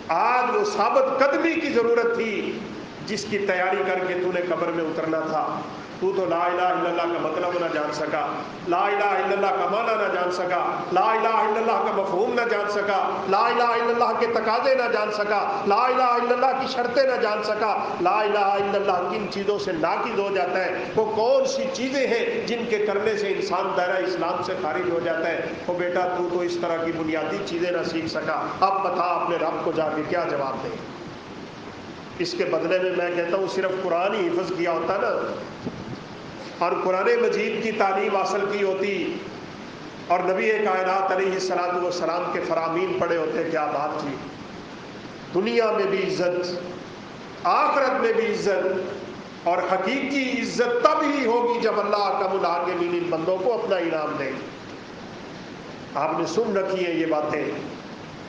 آج وہ ثابت قدمی کی ضرورت تھی جس کی تیاری کر کے تو نے قبر میں اترنا تھا۔ تو لا الہ الا اللہ کا مطلب نہ جان سکا، لا الہ الا اللہ کا معنی نہ جان سکا، لا الہ الا اللہ کا مفہوم نہ جان سکا، لا الہ الا اللہ کے تقاضے نہ جان سکا، لا الہ الا اللہ کی شرطیں نہ جان سکا، لا الہ الا اللہ کن چیزوں سے ناقص ہو جاتا ہے، وہ کون سی چیزیں ہیں جن کے کرنے سے انسان دائرہ اسلام سے خارج ہو جاتا ہے۔ وہ بیٹا تو اس طرح کی بنیادی چیزیں نہ سیکھ سکا، اب بتا اپنے رب کو جا کے کیا جواب دے۔ اس کے بدلے میں میں کہتا ہوں صرف قرآن ہی حفظ کیا ہوتا نا اور قرآن مجید کی تعلیم حاصل کی ہوتی اور نبی کائنات علیہ الصلوۃ والسلام کے فرامین پڑے ہوتے، کیا بات تھی۔ دنیا میں بھی عزت، آخرت میں بھی عزت، اور حقیقی عزت تب ہی ہوگی جب اللہ اکرم الحاکمین ان بندوں کو اپنا انعام دے۔ آپ نے سن رکھی ہیں یہ باتیں،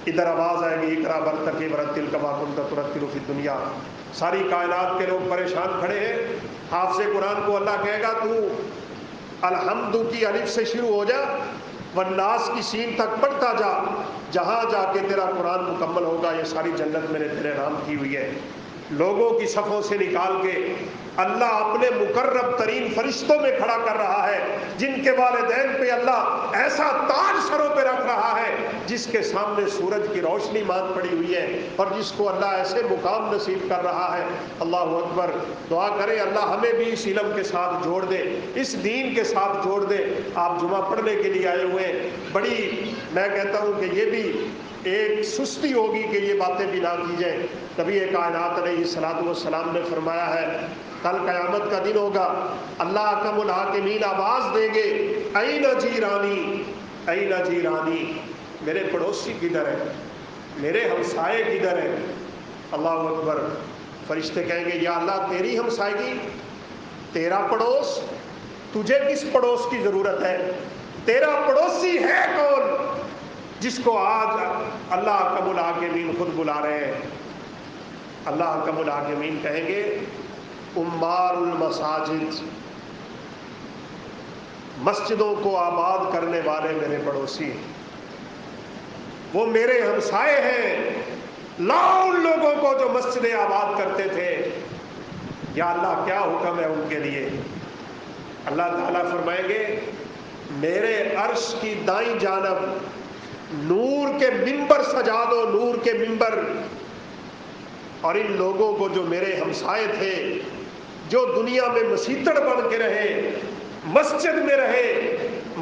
ادھر آواز آئے گی اقرا برتقی برتل کما کنت ترتل فی الدنیا، ساری کائنات کے لوگ پریشان کھڑے ہیں، حافظ قرآن کو اللہ کہے گا تو الحمد کی الف سے شروع ہو جا والناس کی سین تک پڑھتا جا، جہاں جا کے تیرا قرآن مکمل ہوگا یہ ساری جنت میں نے تیرے نام کی ہوئی ہے۔ لوگوں کی صفوں سے نکال کے اللہ اپنے مقرب ترین فرشتوں میں کھڑا کر رہا ہے، جن کے والدین پہ اللہ ایسا تاج سروں پہ رکھ رہا ہے جس کے سامنے سورج کی روشنی ماند پڑی ہوئی ہے، اور جس کو اللہ ایسے مقام نصیب کر رہا ہے۔ اللہ اکبر۔ دعا کریں اللہ ہمیں بھی اس علم کے ساتھ جوڑ دے، اس دین کے ساتھ جوڑ دے۔ آپ جمعہ پڑھنے کے لیے آئے ہوئے ہیں، بڑی میں کہتا ہوں کہ یہ بھی ایک سستی ہوگی کہ یہ باتیں بھی نہ کی جائیں۔ نبی کائنات علیہ الصلوۃ والسلام نے فرمایا ہے کل قیامت کا دن ہوگا، اللہ احکم الحاکمین آواز دیں گے این جیرانی، این جیرانی، میرے پڑوسی کدھر ہے، میرے ہمسائے کدھر ہیں؟ اللہ اکبر۔ فرشتے کہیں گے یا اللہ تیری ہمسائیگی، تیرا پڑوس، تجھے کس پڑوس کی ضرورت ہے؟ تیرا پڑوسی ہے کون جس کو آج اللہ احکم الحاکمین خود بلا رہے ہیں؟ اللہ احکم الحاکمین کہیں گے عمار المساجد، مسجدوں کو آباد کرنے والے میرے پڑوسی، وہ میرے ہمسائے ہیں، لاؤ ان لوگوں کو جو مسجدیں آباد کرتے تھے۔ یا اللہ کیا حکم ہے ان کے لیے؟ اللہ تعالیٰ فرمائیں گے میرے عرش کی دائیں جانب نور کے ممبر سجا دو، نور کے ممبر، اور ان لوگوں کو جو میرے ہمسائے تھے، جو دنیا میں مسیتڑ بن کے رہے، مسجد میں رہے،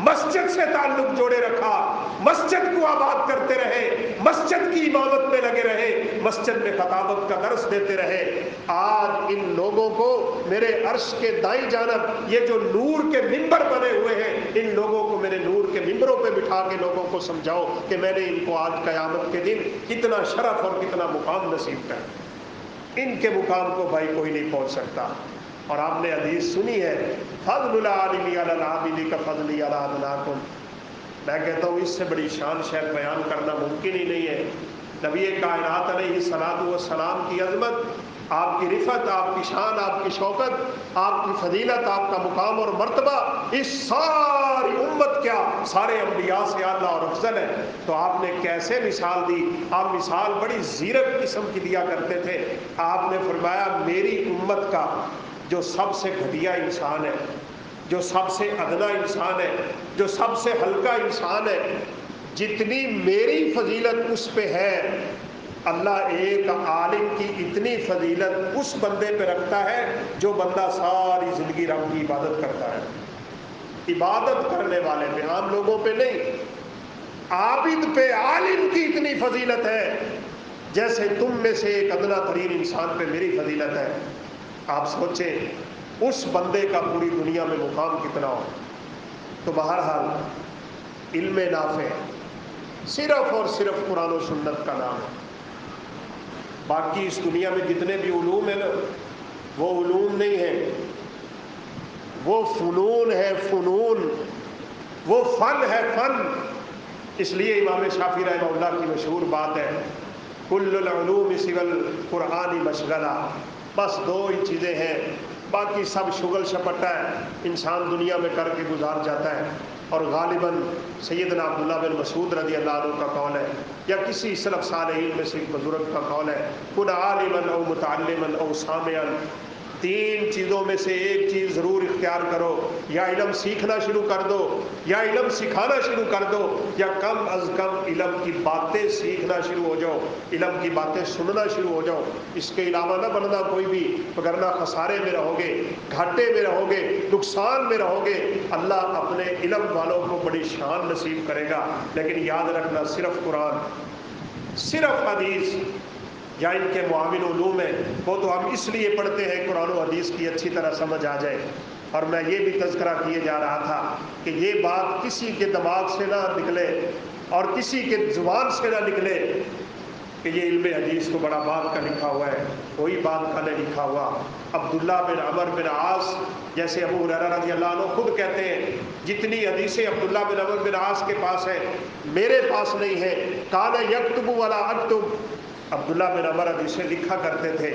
مسجد سے تعلق جوڑے رکھا، مسجد کو آباد کرتے رہے، مسجد کی عبادت میں لگے رہے، مسجد میں خطابت کا درس دیتے رہے، آج ان لوگوں کو میرے عرش کے دائیں جانب یہ جو نور کے ممبر بنے ہوئے ہیں، ان لوگوں کو میرے نور کے ممبروں پہ بٹھا کے لوگوں کو سمجھاؤ کہ میں نے ان کو آج قیامت کے دن کتنا شرف اور کتنا مقام نصیب کر۔ ان کے مقام کو بھائی کوئی نہیں پہنچ سکتا۔ اور آپ نے حدیث سنی ہے فضل العالم علی العابد کفضلی علی ادناکم، میں کہتا ہوں اس سے بڑی شان شاید بیان کرنا ممکن ہی نہیں ہے۔ نبی کائنات علیہ الصلوۃ والسلام کی عظمت، آپ کی رفعت، آپ کی شان، آپ کی شوکت، آپ کی فضیلت، آپ کا مقام اور مرتبہ اس ساری امت کیا سارے انبیاء سے اعلیٰ اور افضل ہے۔ تو آپ نے کیسے مثال دی؟ آپ مثال بڑی زیرک قسم کی دیا کرتے تھے۔ آپ نے فرمایا میری امت کا جو سب سے گھٹیا انسان ہے، جو سب سے ادنا انسان ہے، جو سب سے ہلکا انسان ہے، جتنی میری فضیلت اس پہ ہے، اللہ ایک عالم کی اتنی فضیلت اس بندے پہ رکھتا ہے جو بندہ ساری زندگی رب کی عبادت کرتا ہے۔ عبادت کرنے والے پہ، عام لوگوں پہ نہیں، عابد پہ، عالم کی اتنی فضیلت ہے جیسے تم میں سے ایک ادنا ترین انسان پہ میری فضیلت ہے۔ آپ سوچیں اس بندے کا پوری دنیا میں مقام کتنا ہو۔ تو بہرحال علم نافع صرف اور صرف قرآن و سنت کا نام ہے۔ باقی اس دنیا میں جتنے بھی علوم ہیں نا، وہ علوم نہیں ہیں، وہ فنون ہے، فنون، وہ فن ہے، فن۔ اس لیے امام شافعی رحمہ اللہ کی مشہور بات ہے کل العلوم سوی القرآن مشغلہ، بس دو ہی چیزیں ہیں، باقی سب شغل شپٹا ہے، انسان دنیا میں کر کے گزار جاتا ہے۔ اور غالباً سیدنا عبداللہ بن مسعود رضی اللہ عنہ کا قول ہے، یا کسی سلف صالحین میں سے ایک بزرگ کا قول ہے، کن عالما او متعلما او سامعا، تین چیزوں میں سے ایک چیز ضرور اختیار کرو، یا علم سیکھنا شروع کر دو، یا علم سکھانا شروع کر دو، یا کم از کم علم کی باتیں سیکھنا شروع ہو جاؤ، علم کی باتیں سننا شروع ہو جاؤ۔ اس کے علاوہ نہ بننا کوئی بھی، وگرنہ خسارے میں رہو گے، گھاٹے میں رہو گے، نقصان میں رہو گے۔ اللہ اپنے علم والوں کو بڑی شان نصیب کرے گا، لیکن یاد رکھنا صرف قرآن، صرف حدیث یا ان کے معاون علوم ہیں، وہ تو ہم اس لیے پڑھتے ہیں قرآن و حدیث کی اچھی طرح سمجھ آ جائے۔ اور میں یہ بھی تذکرہ کیے جا رہا تھا کہ یہ بات کسی کے دماغ سے نہ نکلے اور کسی کے زبان سے نہ نکلے کہ یہ علم حدیث تو بڑا بات کا لکھا ہوا ہے، کوئی بات کا نہیں لکھا ہوا۔ عبداللہ بن عمر بن عاص، جیسے ابو ہریرہ رضی اللہ عنہ خود کہتے ہیں جتنی حدیثیں عبداللہ بن عمر بن عاص کے پاس ہیں میرے پاس نہیں ہے۔ کان یکتب ولا اکتب، عبداللہ بن عمر حدیثیں لکھا کرتے تھے،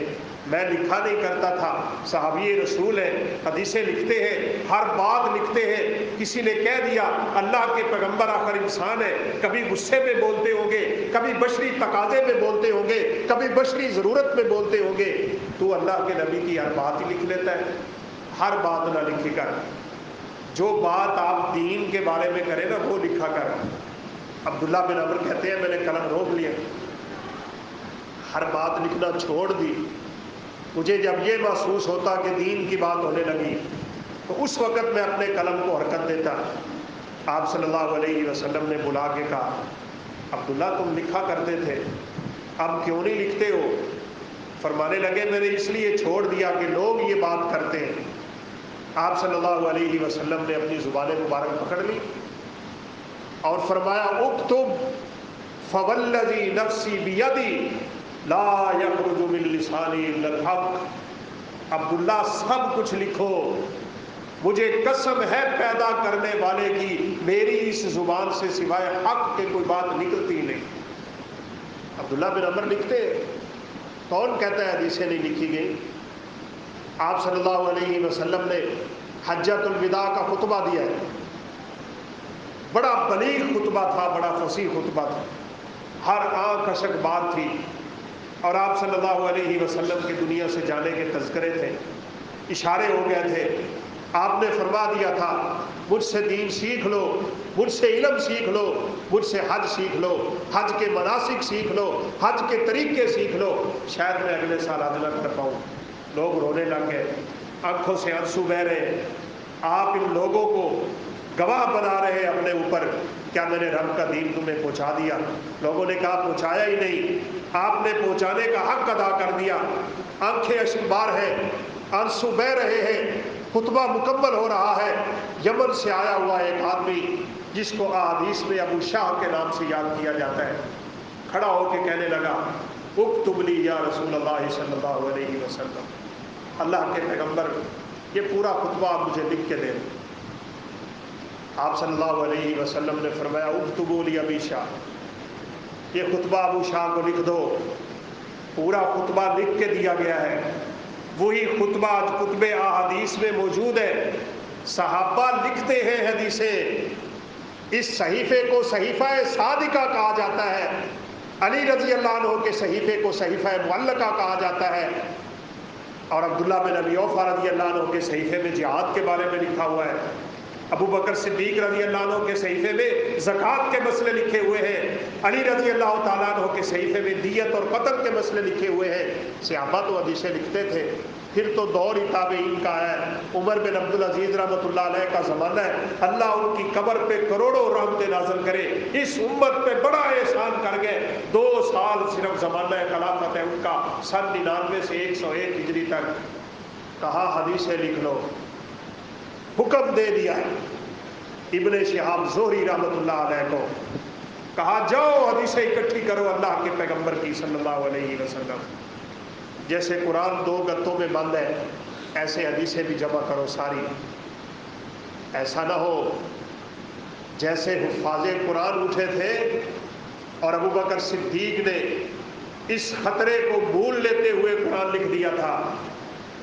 میں لکھا نہیں کرتا تھا۔ صحابی رسول ہیں، حدیثیں لکھتے ہیں، ہر بات لکھتے ہیں۔ کسی نے کہہ دیا اللہ کے پیغمبر آخر انسان ہے، کبھی غصے میں بولتے ہوں گے، کبھی بشری تقاضے میں بولتے ہوں گے، کبھی بشری ضرورت میں بولتے ہوں گے، تو اللہ کے نبی کی ہر بات ہی لکھ لیتا ہے، ہر بات نہ لکھی کر، جو بات آپ دین کے بارے میں کریں نا وہ لکھا کر۔ عبداللہ بن عمر کہتے ہیں میں نے قلم روک لیا، ہر بات لکھنا چھوڑ دی۔ مجھے جب یہ محسوس ہوتا کہ دین کی بات ہونے لگی تو اس وقت میں اپنے قلم کو حرکت دیتا۔ آپ صلی اللہ علیہ وسلم نے بلا کے کہا عبداللہ تم لکھا کرتے تھے، اب کیوں نہیں لکھتے ہو؟ فرمانے لگے میں نے اس لیے چھوڑ دیا کہ لوگ یہ بات کرتے ہیں۔ آپ صلی اللہ علیہ وسلم نے اپنی زبان مبارک پکڑ لی اور فرمایا اکتب فوالذی نفسی بیدی لا یخرج من لسانی الا الحق، عبداللہ سب کچھ لکھو، مجھے قسم ہے پیدا کرنے والے کی میری اس زبان سے سوائے حق کے کوئی بات نکلتی نہیں۔ عبداللہ بن عمر لکھتے، کون کہتا ہے حدیثیں نہیں لکھی گئی؟ آپ صلی اللہ علیہ وسلم نے حجۃ الوداع کا خطبہ دیا ہے، بڑا بلیغ خطبہ تھا، بڑا فصیح خطبہ تھا، ہر آنکھ اشک بات تھی، اور آپ صلی اللہ علیہ وسلم کے دنیا سے جانے کے تذکرے تھے، اشارے ہو گئے تھے۔ آپ نے فرما دیا تھا مجھ سے دین سیکھ لو، مجھ سے علم سیکھ لو، مجھ سے حج سیکھ لو، حج کے مناسک سیکھ لو، حج کے طریقے سیکھ لو، شاید میں اگلے سال حج نہ کر پاؤں۔ لوگ رونے لگ گئے، آنکھوں سے آنسو بہ رہے، آپ ان لوگوں کو گواہ بنا رہے ہیں اپنے اوپر، کیا میں نے رب کا دین تمہیں پہنچا دیا؟ لوگوں نے کہا پہنچایا ہی نہیں، آپ نے پہنچانے کا حق ادا کر دیا۔ آنکھیں اشکبار ہیں، آنسو بہ رہے ہیں، خطبہ مکمل ہو رہا ہے۔ یمن سے آیا ہوا ایک آدمی جس کو احادیث میں ابو شاہ کے نام سے یاد کیا جاتا ہے، کھڑا ہو کے کہنے لگا اکتب لی یا رسول اللہ صلی اللہ علیہ وسلم، اللہ کے پیغمبر یہ پورا خطبہ آپ مجھے لکھ کے دیں۔ آپ صلی اللہ علیہ وسلم نے فرمایا اکتبوا لی ابی شاہ، یہ خطبہ ابو شاہ کو لکھ دو۔ پورا خطبہ لکھ کے دیا گیا ہے، وہی خطبہ آج کتب احادیث میں موجود ہے۔ صحابہ لکھتے ہیں حدیثیں، اس صحیفے کو صحیفہ صادقہ کہا جاتا ہے، علی رضی اللہ عنہ کے صحیفے کو صحیفہ معلقہ کہا جاتا ہے، اور عبداللہ بن ابی اوفیٰ رضی اللہ عنہ کے صحیفے میں جہاد کے بارے میں لکھا ہوا ہے، ابو بکر صدیق رضی اللہ عنہ کے صحیفے میں زکوٰۃ کے مسئلے لکھے ہوئے ہیں، علی رضی اللہ تعالیٰ عنہ کے صحیفے میں دیت اور قتل کے مسئلے لکھے ہوئے ہیں۔ صحابہ تو حدیثیں لکھتے تھے، پھر تو دور ہی تابعین کا ہے، عمر بن عبدالعزیز رحمۃ اللہ علیہ کا زمانہ ہے، اللہ ان کی قبر پہ کروڑوں رحمتیں نازل کرے، اس امت پہ بڑا احسان کر گئے۔ 2 سال صرف زمانہ خلافت ہے ان کا، سن 99 سے 101 ہجری تک۔ کہا حدیثیں لکھ لو، حکم دے دیا ہے ابن شہاب زہری رحمۃ اللہ علیہ کو، کہا جاؤ حدیثیں اکٹھی کرو اللہ کے پیغمبر کی صلی اللہ علیہ وسلم۔ جیسے قرآن 2 گتوں میں بند ہے، ایسے حدیثیں بھی جمع کرو ساری۔ ایسا نہ ہو جیسے حفاظ قرآن اٹھے تھے اور ابو بکر صدیق نے اس خطرے کو بھول لیتے ہوئے قرآن لکھ دیا تھا،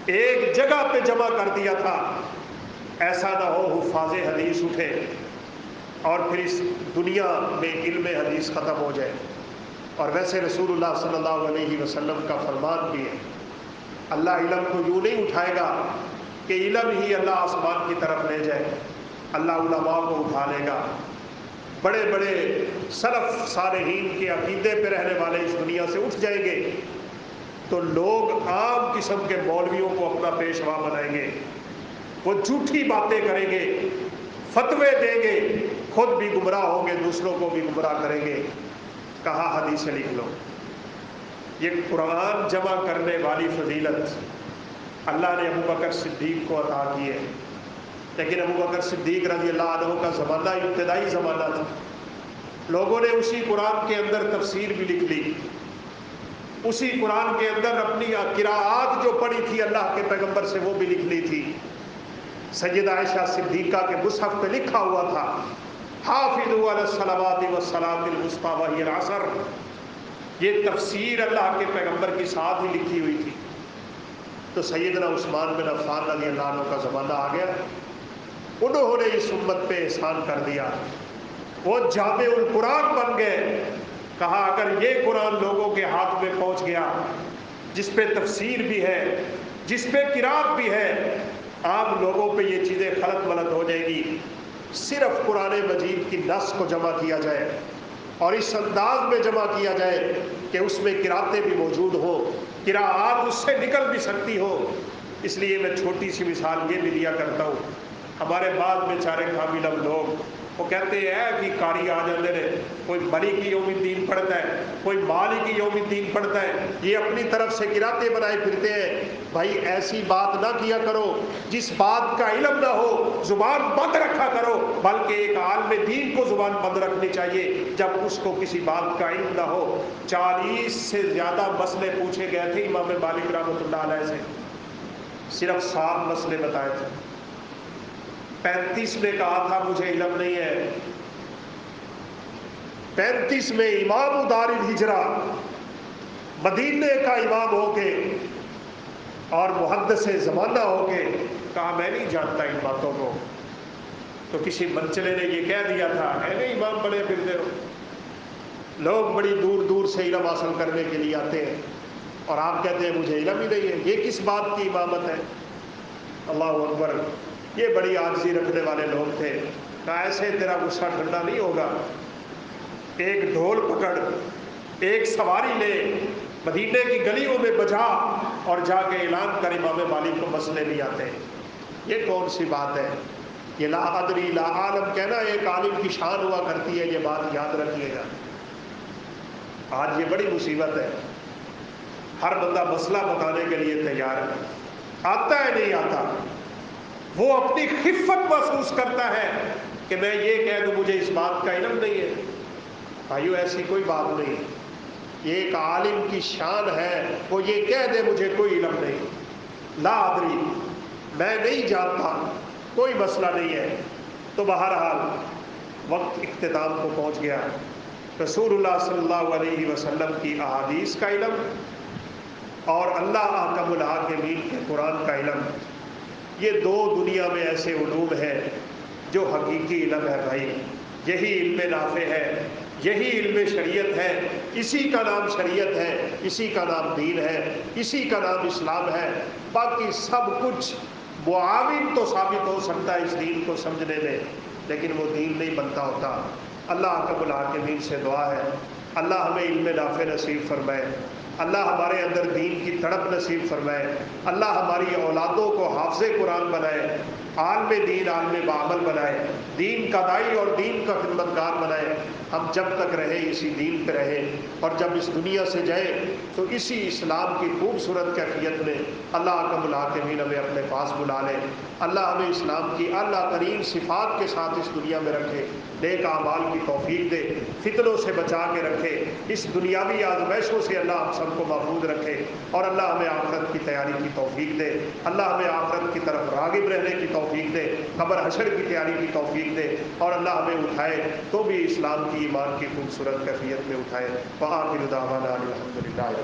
ایک جگہ پہ جمع کر دیا تھا۔ ایسا نہ ہو حفاظ حدیث اٹھے اور پھر اس دنیا میں علم حدیث ختم ہو جائے۔ اور ویسے رسول اللہ صلی اللہ علیہ وسلم کا فرمان بھی ہے، اللہ علم کو یوں نہیں اٹھائے گا کہ علم ہی اللہ آسمان کی طرف لے جائے، اللہ علماء کو اٹھا لے گا۔ بڑے بڑے سلف صالحین کے عقیدے پہ رہنے والے اس دنیا سے اٹھ جائیں گے تو لوگ عام قسم کے مولویوں کو اپنا پیشوا بنائیں گے، وہ جھوٹی باتیں کریں گے، فتوے دیں گے، خود بھی گمراہ ہوں گے، دوسروں کو بھی گمراہ کریں گے۔ کہا حدیثیں لکھ لو۔ یہ قرآن جمع کرنے والی فضیلت اللہ نے ابو بکر صدیق کو عطا کی ہے، لیکن ابو بکر صدیق رضی اللہ عنہ کا زمانہ ابتدائی زمانہ تھا، لوگوں نے اسی قرآن کے اندر تفسیر بھی لکھ لی، اسی قرآن کے اندر اپنی قراءات جو پڑھی تھی اللہ کے پیغمبر سے وہ بھی لکھ لی تھی۔ سیدہ عائشہ صدیقہ کے مصحف پہ لکھا ہوا تھا حافظوا علی الصلوات والصلاة الوسطی وہی العصر، یہ تفسیر اللہ کے پیغمبر کی ساتھ ہی لکھی ہوئی تھی۔ تو سیدنا عثمان بن عفان رضی اللہ عنہ کا زمانہ آ گیا، انہوں نے اس امت پہ احسان کر دیا، وہ جامع القرآن بن گئے۔ کہا اگر یہ قرآن لوگوں کے ہاتھ میں پہنچ گیا جس پہ تفسیر بھی ہے، جس پہ قرات بھی ہے، عام لوگوں پہ یہ چیزیں خلط ملط ہو جائے گی۔ صرف قرآن مجید کی نص کو جمع کیا جائے اور اس انداز میں جمع کیا جائے کہ اس میں قراتیں بھی موجود ہوں، قراءات اس سے نکل بھی سکتی ہو۔ اس لیے میں چھوٹی سی مثال یہ بھی دیا کرتا ہوں، ہمارے بعد میں چارے کامل اب لوگ وہ کہتے ہیں کہ قاری آ جاتے ہیں، کوئی مالک یوم الدین پڑھتا ہے، کوئی مالک یوم الدین پڑھتا ہے، یہ اپنی طرف سے قراتیں بنائے پھرتے ہیں۔ بھائی ایسی بات نہ کیا کرو، جس بات کا علم نہ ہو زبان بند رکھا کرو، بلکہ ایک عالم دین کو زبان بند رکھنی چاہیے جب اس کو کسی بات کا علم نہ ہو۔ 40 سے زیادہ مسئلے پوچھے گئے تھے امام مالک رحمۃ اللہ علیہ سے، صرف 7 مسئلے بتائے تھے، 35 میں کہا تھا مجھے علم نہیں ہے۔ 35 میں امام دار الہجرہ، مدینے کا امام ہو کے اور محدث زمانہ ہو کے کہا میں نہیں جانتا ان باتوں کو۔ تو کسی منچلے نے یہ کہہ دیا تھا اے نہیں امام بنے پھرتے ہو، لوگ بڑی دور دور سے علم حاصل کرنے کے لیے آتے ہیں اور آپ کہتے ہیں مجھے علم ہی نہیں ہے، یہ کس بات کی امامت ہے؟ اللہ اکبر۔ یہ بڑی عاجزی رکھنے والے لوگ تھے، کہا ایسے تیرا غصہ ٹھنڈا نہیں ہوگا، ایک ڈھول پکڑ، ایک سواری لے، مدینے کی گلیوں میں بجا اور جا کے اعلان کر امام مالک کو مسئلے نہیں آتے۔ یہ کون سی بات ہے؟ یہ لا ادری لا عالم کہنا ایک عالم کی شان ہوا کرتی ہے، یہ بات یاد رکھیے گا۔ آج یہ بڑی مصیبت ہے، ہر بندہ مسئلہ بتانے کے لیے تیار ہے، آتا ہے نہیں آتا، وہ اپنی خفت محسوس کرتا ہے کہ میں یہ کہہ دوں مجھے اس بات کا علم نہیں ہے۔ بھائیو ایسی کوئی بات نہیں، یہ ایک عالم کی شان ہے، وہ یہ کہہ دے مجھے کوئی علم نہیں، لا ادری میں نہیں جانتا، کوئی مسئلہ نہیں ہے۔ تو بہرحال وقت اختتام کو پہنچ گیا، رسول اللہ صلی اللہ علیہ وسلم کی احادیث کا علم اور اللہ احکم الحاکمین کے قرآن کا علم، یہ 2 دنیا میں ایسے علوم ہیں جو حقیقی علم ہے۔ بھائی یہی علم نافع ہے، یہی علم شریعت ہے، اسی کا نام شریعت ہے، اسی کا نام دین ہے، اسی کا نام اسلام ہے۔ باقی سب کچھ معاون تو ثابت ہو سکتا ہے اس دین کو سمجھنے میں، لیکن وہ دین نہیں بنتا ہوتا۔ اللہ احکم الحاکمین سے دعا ہے اللہ ہمیں علم نافع نصیب فرمائے، اللہ ہمارے اندر دین کی تڑپ نصیب فرمائے، اللہ ہماری اولادوں کو حافظ قرآن بنائے، عالم دین عالم بعمل بنائے، دین کا داعی اور دین کا خدمتگار بنائے۔ ہم جب تک رہے اسی دین پہ رہے، اور جب اس دنیا سے جائیں تو اسی اسلام کی خوبصورت کیفیت میں اللہ احکم الحاکمین ہمیں اپنے پاس بلا لے۔ اللہ ہمیں اسلام کی اعلیٰ ترین صفات کے ساتھ اس دنیا میں رکھے، نیک اعمال کی توفیق دے، فتنوں سے بچا کے رکھے، اس دنیاوی آزمائشوں سے اللہ ہم سب کو محفوظ رکھے، اور اللہ ہمیں آخرت کی تیاری کی توفیق دے، اللہ ہمیں آخرت کی طرف راغب رہنے کی توفیق دے، قبر حشر کی تیاری کی توفیق دے، اور اللہ ہمیں اٹھائے تو بھی اسلام کی ایمان کی خوبصورت کیفیت میں اٹھائے۔ وآخر دعوانا الحمدللہ۔